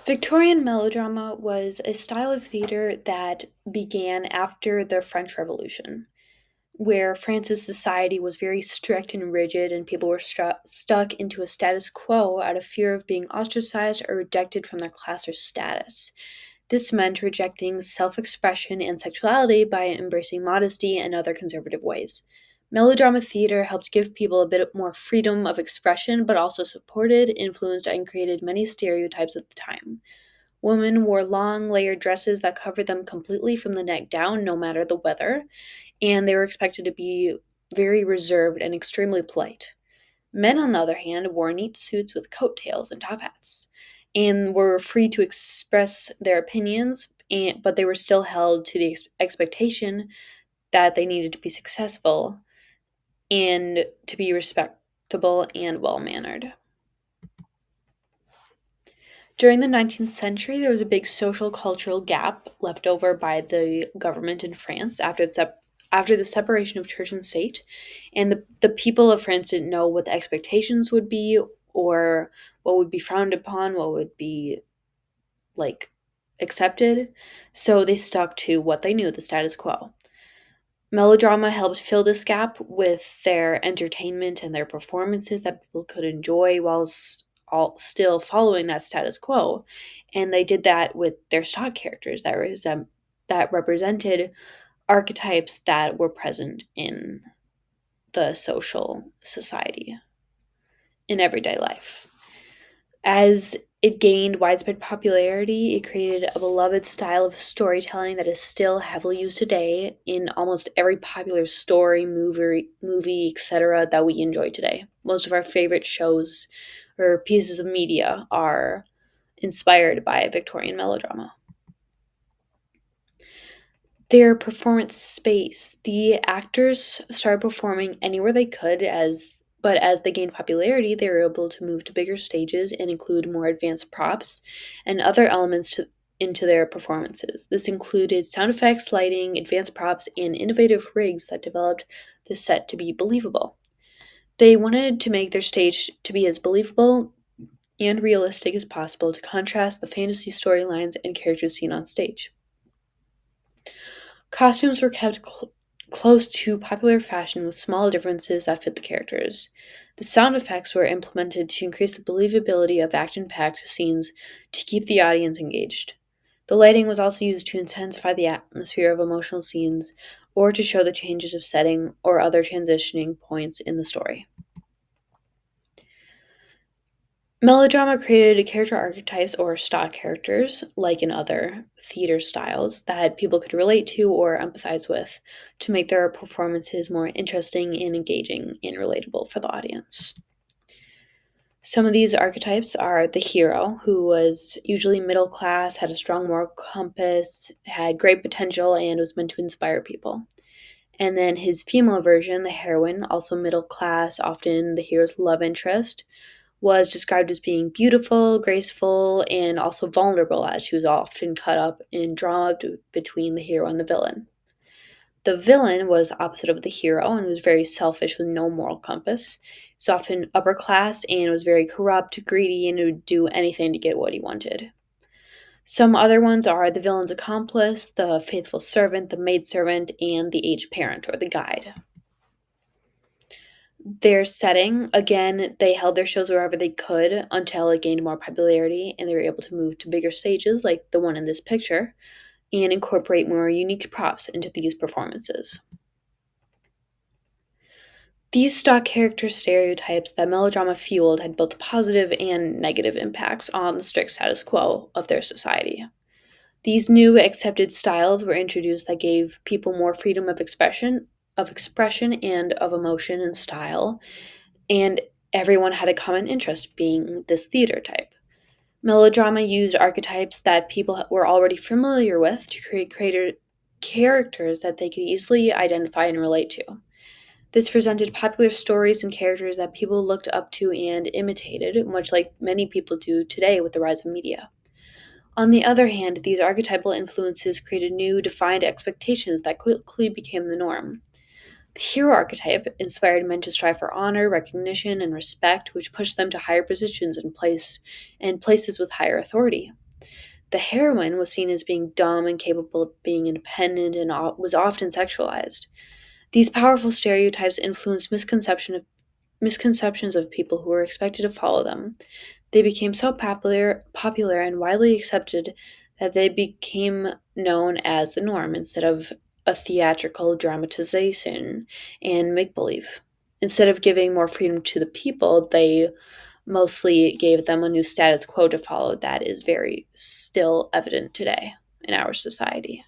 Victorian melodrama was a style of theater that began after the French Revolution, where France's society was very strict and rigid, and people were stuck into a status quo out of fear of being ostracized or rejected from their class or status. This meant rejecting self expression and sexuality by embracing modesty and other conservative ways. Melodrama theater helped give people a bit more freedom of expression, but also supported, influenced, and created many stereotypes at the time. Women wore long, layered dresses that covered them completely from the neck down, no matter the weather, and they were expected to be very reserved and extremely polite. Men, on the other hand, wore neat suits with coat tails and top hats, and were free to express their opinions, but they were still held to the expectation that they needed to be successful and to be respectable and well mannered. During the 19th century, there was a big social cultural gap left over by the government in France after the separation of church and state, and the people of France didn't know what the expectations would be or what would be frowned upon, what would be like accepted. So they stuck to what they knew, the status quo. Melodrama helped fill this gap with their entertainment and their performances that people could enjoy while still following that status quo. And they did that with their stock characters that represented archetypes that were present in the social society in everyday life. As it gained widespread popularity, it created a beloved style of storytelling that is still heavily used today in almost every popular story, movie, etc. that we enjoy today. Most of our favorite shows or pieces of media are inspired by Victorian melodrama. Their performance space. The actors started performing anywhere they could as they gained popularity, they were able to move to bigger stages and include more advanced props and other into their performances. This included sound effects, lighting, advanced props, and innovative rigs that developed the set to be believable. They wanted to make their stage to be as believable and realistic as possible to contrast the fantasy storylines and characters seen on stage. Costumes were kept close to popular fashion with small differences that fit the characters. The sound effects were implemented to increase the believability of action packed scenes to keep the audience engaged. The lighting was also used to intensify the atmosphere of emotional scenes or to show the changes of setting or other transitioning points in the story. Melodrama created character archetypes or stock characters, like in other theater styles, that people could relate to or empathize with to make their performances more interesting and engaging and relatable for the audience. Some of these archetypes are the hero, who was usually middle class, had a strong moral compass, had great potential, and was meant to inspire people. And then his female version, the heroine, also middle class, often the hero's love interest, was described as being beautiful, graceful, and also vulnerable, as she was often caught up in drama between the hero and the villain. The villain was opposite of the hero and was very selfish with no moral compass. He was often upper class and was very corrupt, greedy, and would do anything to get what he wanted. Some other ones are the villain's accomplice, the faithful servant, the maidservant, and the aged parent or the guide. Their setting, again, they held their shows wherever they could until it gained more popularity and they were able to move to bigger stages like the one in this picture and incorporate more unique props into these performances. These stock character stereotypes that melodrama fueled had both positive and negative impacts on the strict status quo of their society. These new accepted styles were introduced that gave people more freedom of expression and of emotion and style, and everyone had a common interest being this theater type. Melodrama used archetypes that people were already familiar with to create characters that they could easily identify and relate to. This presented popular stories and characters that people looked up to and imitated, much like many people do today with the rise of media. On the other hand, these archetypal influences created new, defined expectations that quickly became the norm. The hero archetype inspired men to strive for honor, recognition, and respect, which pushed them to higher positions and places with higher authority. The heroine was seen as being dumb and capable of being independent and was often sexualized. These powerful stereotypes influenced misconceptions of people who were expected to follow them. They became so popular and widely accepted that they became known as the norm instead of a theatrical dramatization and make believe. Instead of giving more freedom to the people, they mostly gave them a new status quo to follow that is very still evident today in our society.